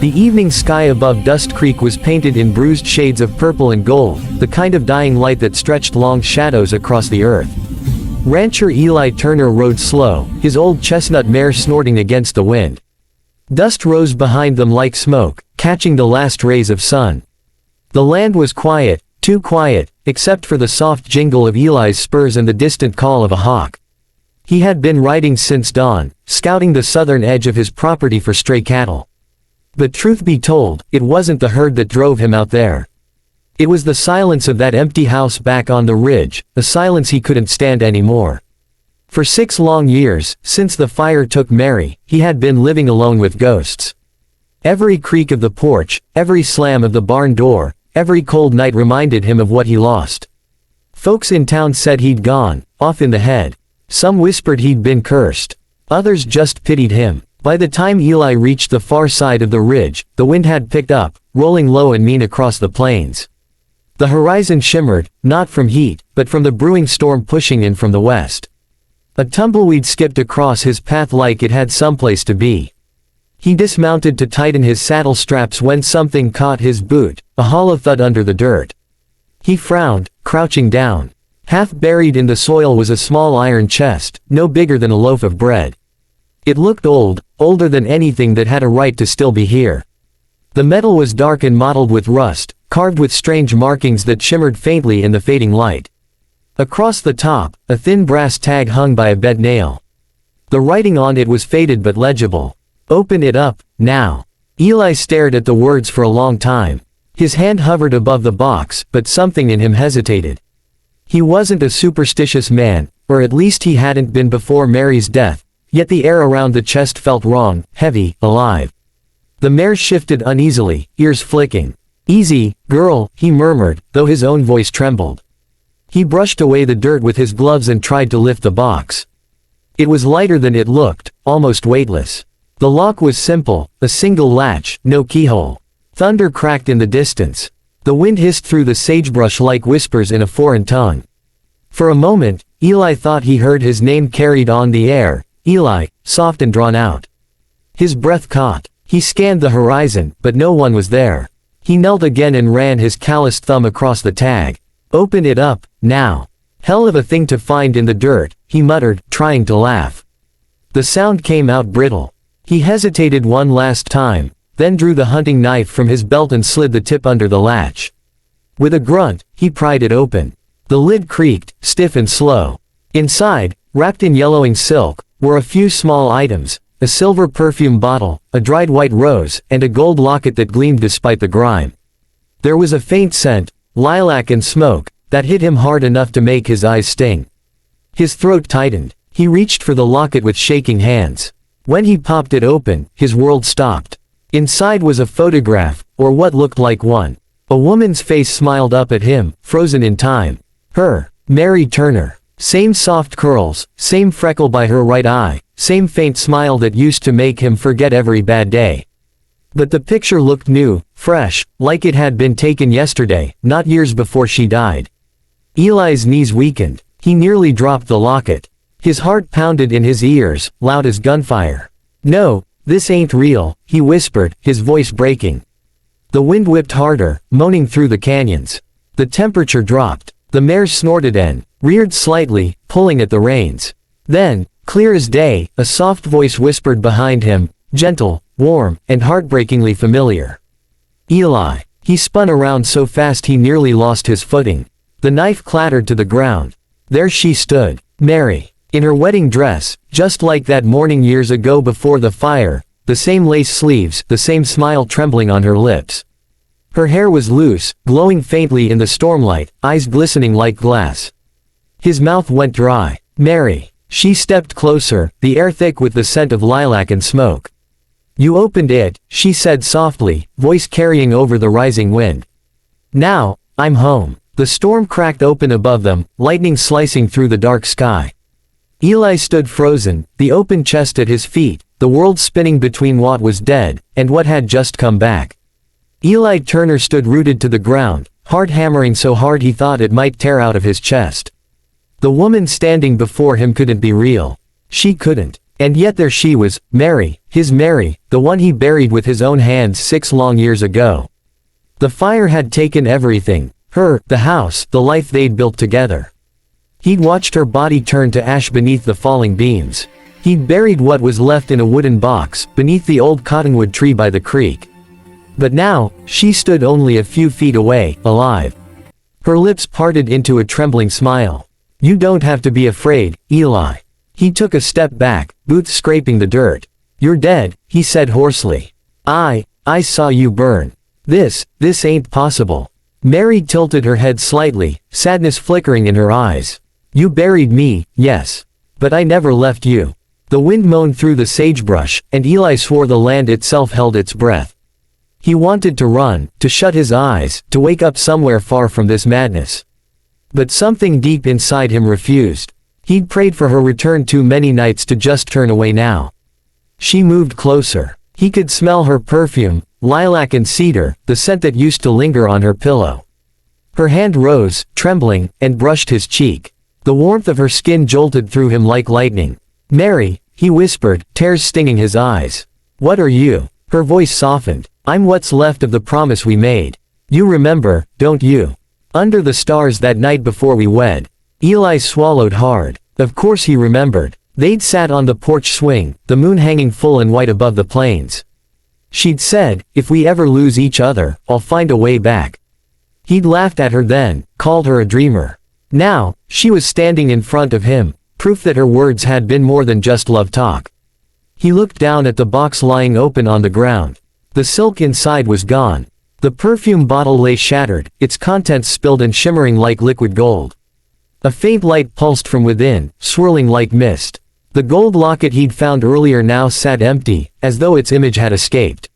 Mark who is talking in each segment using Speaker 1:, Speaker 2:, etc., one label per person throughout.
Speaker 1: The evening sky above Dust Creek was painted in bruised shades of purple and gold, the kind of dying light that stretched long shadows across the earth. Rancher Eli Turner rode slow, his old chestnut mare snorting against the wind. Dust rose behind them like smoke, catching the last rays of sun. The land was quiet, too quiet, except for the soft jingle of Eli's spurs and the distant call of a hawk. He had been riding since dawn, scouting the southern edge of his property for stray cattle. But truth be told, it wasn't the herd that drove him out there. It was the silence of that empty house back on the ridge, a silence he couldn't stand anymore. For 6 long years, since the fire took Mary, he had been living alone with ghosts. Every creak of the porch, every slam of the barn door, every cold night reminded him of what he lost. Folks in town said he'd gone, off in the head. Some whispered he'd been cursed. Others just pitied him. By the time Eli reached the far side of the ridge, the wind had picked up, rolling low and mean across the plains. The horizon shimmered, not from heat, but from the brewing storm pushing in from the west. A tumbleweed skipped across his path like it had someplace to be. He dismounted to tighten his saddle straps when something caught his boot, a hollow thud under the dirt. He frowned, crouching down. Half buried in the soil was a small iron chest, no bigger than a loaf of bread. It looked old, older than anything that had a right to still be here. The metal was dark and mottled with rust, carved with strange markings that shimmered faintly in the fading light. Across the top, a thin brass tag hung by a bed nail. The writing on it was faded but legible. "Open it up, now." Eli stared at the words for a long time. His hand hovered above the box, but something in him hesitated. He wasn't a superstitious man, or at least he hadn't been before Mary's death, yet the air around the chest felt wrong, heavy, alive. The mare shifted uneasily, ears flicking. "Easy, girl," he murmured, though his own voice trembled. He brushed away the dirt with his gloves and tried to lift the box. It was lighter than it looked, almost weightless. The lock was simple, a single latch, no keyhole. Thunder cracked in the distance. The wind hissed through the sagebrush like whispers in a foreign tongue. For a moment, Eli thought he heard his name carried on the air, Eli, soft and drawn out. His breath caught. He scanned the horizon, but no one was there. He knelt again and ran his calloused thumb across the tag. "Open it up, now." "Hell of a thing to find in the dirt," he muttered, trying to laugh. The sound came out brittle. He hesitated one last time, then drew the hunting knife from his belt and slid the tip under the latch. With a grunt, he pried it open. The lid creaked, stiff and slow. Inside, wrapped in yellowing silk, were a few small items, a silver perfume bottle, a dried white rose, and a gold locket that gleamed despite the grime. There was a faint scent, lilac and smoke, that hit him hard enough to make his eyes sting. His throat tightened. He reached for the locket with shaking hands. When he popped it open, his world stopped. Inside was a photograph, or what looked like one. A woman's face smiled up at him, frozen in time. Her, Mary Turner. Same soft curls, same freckle by her right eye, same faint smile that used to make him forget every bad day. But the picture looked new, fresh, like it had been taken yesterday, not years before she died. Eli's knees weakened. He nearly dropped the locket. His heart pounded in his ears, loud as gunfire. "No, this ain't real," he whispered, his voice breaking. The wind whipped harder, moaning through the canyons. The temperature dropped. The mare snorted and reared slightly, pulling at the reins. Then, clear as day, a soft voice whispered behind him, gentle, warm, and heartbreakingly familiar. "Eli." He spun around so fast he nearly lost his footing. The knife clattered to the ground. There she stood, Mary, in her wedding dress, just like that morning years ago before the fire, the same lace sleeves, the same smile trembling on her lips. Her hair was loose, glowing faintly in the stormlight, eyes glistening like glass. His mouth went dry. "Mary." She stepped closer, the air thick with the scent of lilac and smoke. "You opened it," she said softly, voice carrying over the rising wind. "Now, I'm home." The storm cracked open above them, lightning slicing through the dark sky. Eli stood frozen, the open chest at his feet, the world spinning between what was dead, and what had just come back. Eli Turner stood rooted to the ground, heart hammering so hard he thought it might tear out of his chest. The woman standing before him couldn't be real. She couldn't. And yet there she was, Mary, his Mary, the one he buried with his own hands 6 long years ago. The fire had taken everything, her, the house, the life they'd built together. He'd watched her body turn to ash beneath the falling beams. He'd buried what was left in a wooden box, beneath the old cottonwood tree by the creek. But now, she stood only a few feet away, alive. Her lips parted into a trembling smile. "You don't have to be afraid, Eli." He took a step back, boots scraping the dirt. "You're dead," he said hoarsely. I saw you burn. This ain't possible." Mary tilted her head slightly, sadness flickering in her eyes. "You buried me, yes. But I never left you." The wind moaned through the sagebrush, and Eli swore the land itself held its breath. He wanted to run, to shut his eyes, to wake up somewhere far from this madness. But something deep inside him refused. He'd prayed for her return too many nights to just turn away now. She moved closer. He could smell her perfume, lilac and cedar, the scent that used to linger on her pillow. Her hand rose, trembling, and brushed his cheek. The warmth of her skin jolted through him like lightning. "Mary," he whispered, tears stinging his eyes. "What are you?" Her voice softened. "I'm what's left of the promise we made. You remember, don't you? Under the stars that night before we wed." Eli swallowed hard. Of course he remembered. They'd sat on the porch swing, the moon hanging full and white above the plains. She'd said, "If we ever lose each other, I'll find a way back." He'd laughed at her then, called her a dreamer. Now, she was standing in front of him, proof that her words had been more than just love talk. He looked down at the box lying open on the ground. The silk inside was gone. The perfume bottle lay shattered, its contents spilled and shimmering like liquid gold. A faint light pulsed from within, swirling like mist. The gold locket he'd found earlier now sat empty, as though its image had escaped.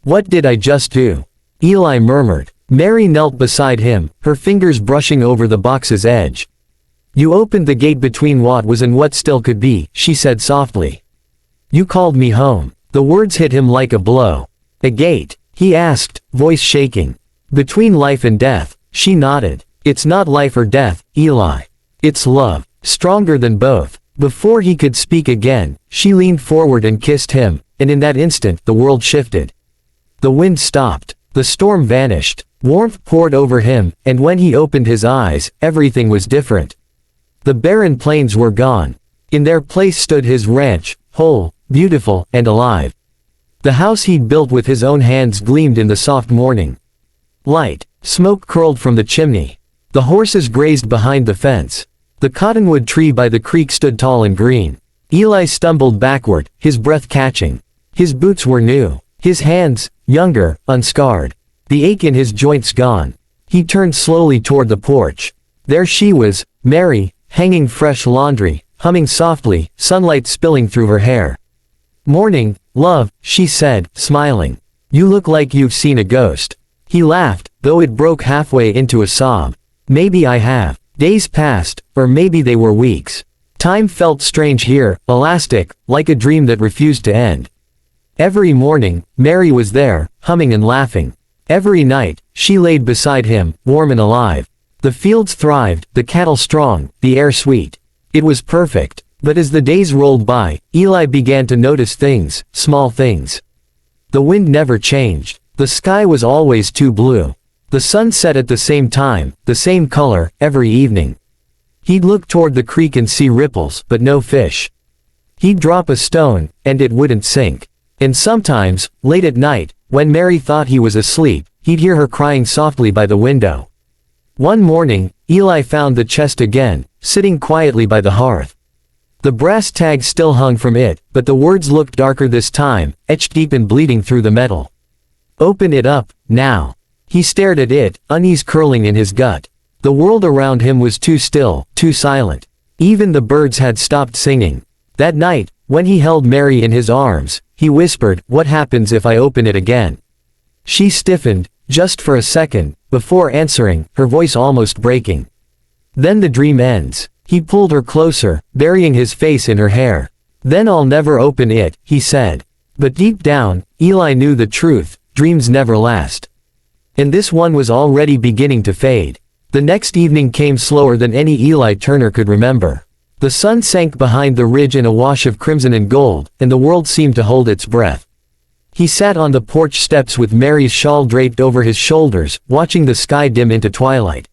Speaker 1: "What did I just do?" Eli murmured. Mary knelt beside him, her fingers brushing over the box's edge. "You opened the gate between what was and what still could be," she said softly. "You called me home." The words hit him like a blow. "A gate?" he asked, voice shaking. "Between life and death." She nodded. "It's not life or death, Eli. It's love, stronger than both." Before he could speak again, she leaned forward and kissed him, and in that instant the world shifted. The wind stopped. The storm vanished. Warmth poured over him, and when he opened his eyes, everything was different. The barren plains were gone. In their place stood his ranch, whole, beautiful, and alive. The house he'd built with his own hands gleamed in the soft morning light. Smoke curled from the chimney. The horses grazed behind the fence. The cottonwood tree by the creek stood tall and green. Eli stumbled backward, his breath catching. His boots were new. His hands, younger, unscarred. The ache in his joints gone. He turned slowly toward the porch. There she was, Mary, hanging fresh laundry, humming softly, sunlight spilling through her hair. "Morning, love," she said, smiling. "You look like you've seen a ghost." He laughed, though it broke halfway into a sob. "Maybe I have." Days passed, or maybe they were weeks. Time felt strange here, elastic, like a dream that refused to end. Every morning, Mary was there, humming and laughing. Every night, she laid beside him, warm and alive. The fields thrived, the cattle strong, the air sweet. It was perfect. But as the days rolled by, Eli began to notice things, small things. The wind never changed. The sky was always too blue. The sun set at the same time, the same color, every evening. He'd look toward the creek and see ripples, but no fish. He'd drop a stone, and it wouldn't sink. And sometimes, late at night, when Mary thought he was asleep, he'd hear her crying softly by the window. One morning, Eli found the chest again, sitting quietly by the hearth. The brass tag still hung from it, but the words looked darker this time, etched deep and bleeding through the metal. "Open it up, now." He stared at it, unease curling in his gut. The world around him was too still, too silent. Even the birds had stopped singing. That night, when he held Mary in his arms, he whispered, "What happens if I open it again?" She stiffened, just for a second, before answering, her voice almost breaking. "Then the dream ends." He pulled her closer, burying his face in her hair. "Then I'll never open it," he said. But deep down, Eli knew the truth, dreams never last. And this one was already beginning to fade. The next evening came slower than any Eli Turner could remember. The sun sank behind the ridge in a wash of crimson and gold, and the world seemed to hold its breath. He sat on the porch steps with Mary's shawl draped over his shoulders, watching the sky dim into twilight.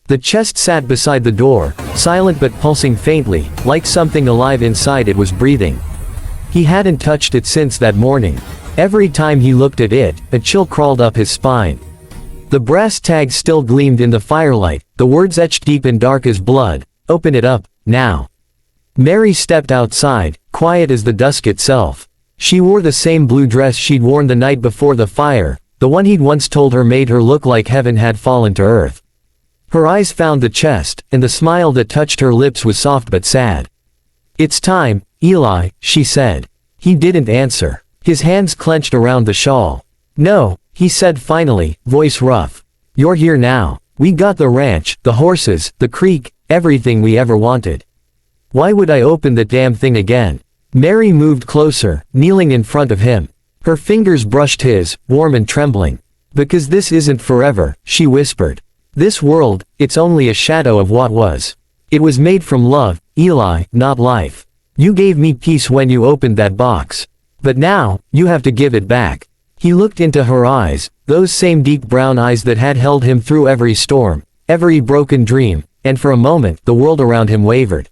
Speaker 1: The chest sat beside the door, silent but pulsing faintly, like something alive inside it was breathing. He hadn't touched it since that morning. Every time he looked at it, a chill crawled up his spine. The brass tag still gleamed in the firelight, the words etched deep and dark as blood, "Open it up, now." Mary stepped outside, quiet as the dusk itself. She wore the same blue dress she'd worn the night before the fire, the one he'd once told her made her look like heaven had fallen to earth. Her eyes found the chest, and the smile that touched her lips was soft but sad. "It's time, Eli," she said. He didn't answer. His hands clenched around the shawl. "No," he said finally, voice rough. "You're here now. We got the ranch, the horses, the creek, everything we ever wanted. Why would I open that damn thing again?" Mary moved closer, kneeling in front of him. Her fingers brushed his, warm and trembling. "Because this isn't forever," she whispered. "This world, it's only a shadow of what was. It was made from love, Eli, not life. You gave me peace when you opened that box. But now, you have to give it back." He looked into her eyes, those same deep brown eyes that had held him through every storm, every broken dream, and for a moment, the world around him wavered.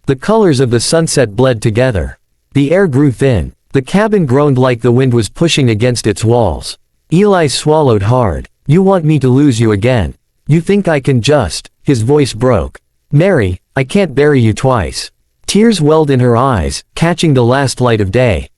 Speaker 1: The colors of the sunset bled together. The air grew thin. The cabin groaned like the wind was pushing against its walls. Eli swallowed hard. "You want me to lose you again? You think I can just—" His voice broke. "Mary, I can't bury you twice." Tears welled in her eyes, catching the last light of day.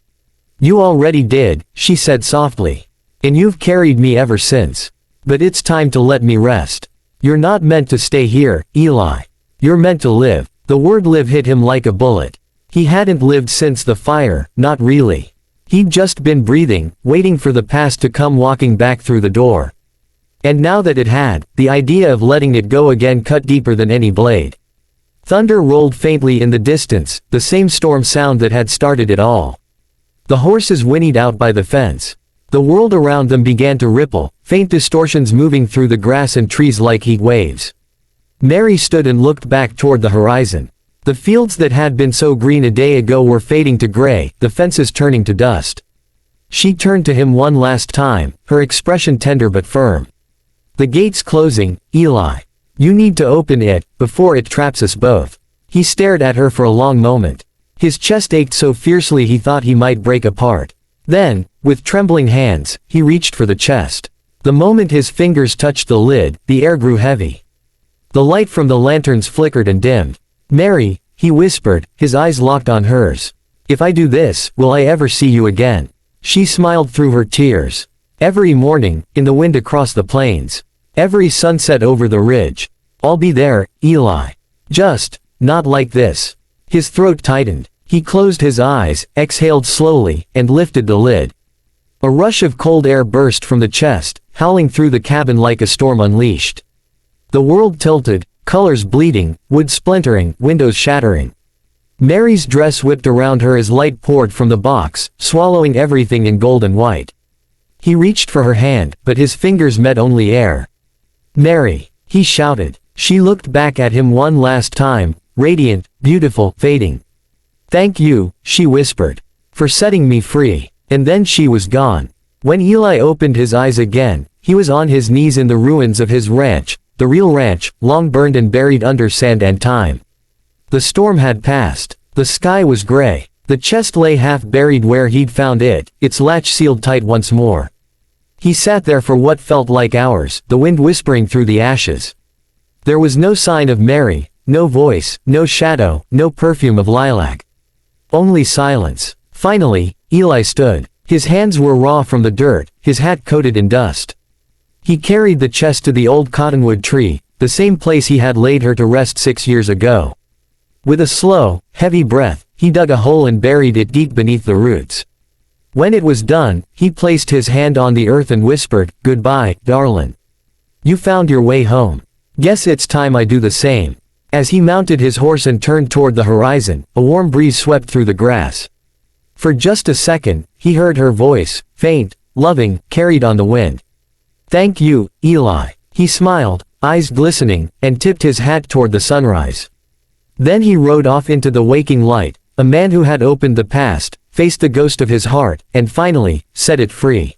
Speaker 1: "You already did," she said softly. "And you've carried me ever since. But it's time to let me rest. You're not meant to stay here, Eli. You're meant to live." The word live hit him like a bullet. He hadn't lived since the fire, not really. He'd just been breathing, waiting for the past to come walking back through the door. And now that it had, the idea of letting it go again cut deeper than any blade. Thunder rolled faintly in the distance, the same storm sound that had started it all. The horses whinnied out by the fence. The world around them began to ripple, faint distortions moving through the grass and trees like heat waves. Mary stood and looked back toward the horizon. The fields that had been so green a day ago were fading to gray, the fences turning to dust. She turned to him one last time, her expression tender but firm. "The gate's closing, Eli. You need to open it, before it traps us both." He stared at her for a long moment. His chest ached so fiercely he thought he might break apart. Then, with trembling hands, he reached for the chest. The moment his fingers touched the lid, the air grew heavy. The light from the lanterns flickered and dimmed. "Mary," he whispered, his eyes locked on hers. "If I do this, will I ever see you again?" She smiled through her tears. "Every morning, in the wind across the plains. Every sunset over the ridge. I'll be there, Eli. Just, not like this." His throat tightened. He closed his eyes, exhaled slowly, and lifted the lid. A rush of cold air burst from the chest, howling through the cabin like a storm unleashed. The world tilted, colors bleeding, wood splintering, windows shattering. Mary's dress whipped around her as light poured from the box, swallowing everything in gold and white. He reached for her hand, but his fingers met only air. "Mary," he shouted. She looked back at him one last time, radiant, beautiful, fading. "Thank you," she whispered, "for setting me free." And then she was gone. When Eli opened his eyes again, he was on his knees in the ruins of his ranch, the real ranch, long burned and buried under sand and time. The storm had passed. The sky was gray. The chest lay half buried where he'd found it, its latch sealed tight once more. He sat there for what felt like hours, the wind whispering through the ashes. There was no sign of Mary, no voice, no shadow, no perfume of lilac. Only silence. Finally, Eli stood. His hands were raw from the dirt, his hat coated in dust. He carried the chest to the old cottonwood tree, the same place he had laid her to rest 6 years ago. With a slow, heavy breath, he dug a hole and buried it deep beneath the roots. When it was done, he placed his hand on the earth and whispered, "Goodbye, darlin'. You found your way home. Guess it's time I do the same." As he mounted his horse and turned toward the horizon, a warm breeze swept through the grass. For just a second, he heard her voice, faint, loving, carried on the wind. "Thank you, Eli." He smiled, eyes glistening, and tipped his hat toward the sunrise. Then he rode off into the waking light, a man who had opened the past, faced the ghost of his heart, and finally, set it free.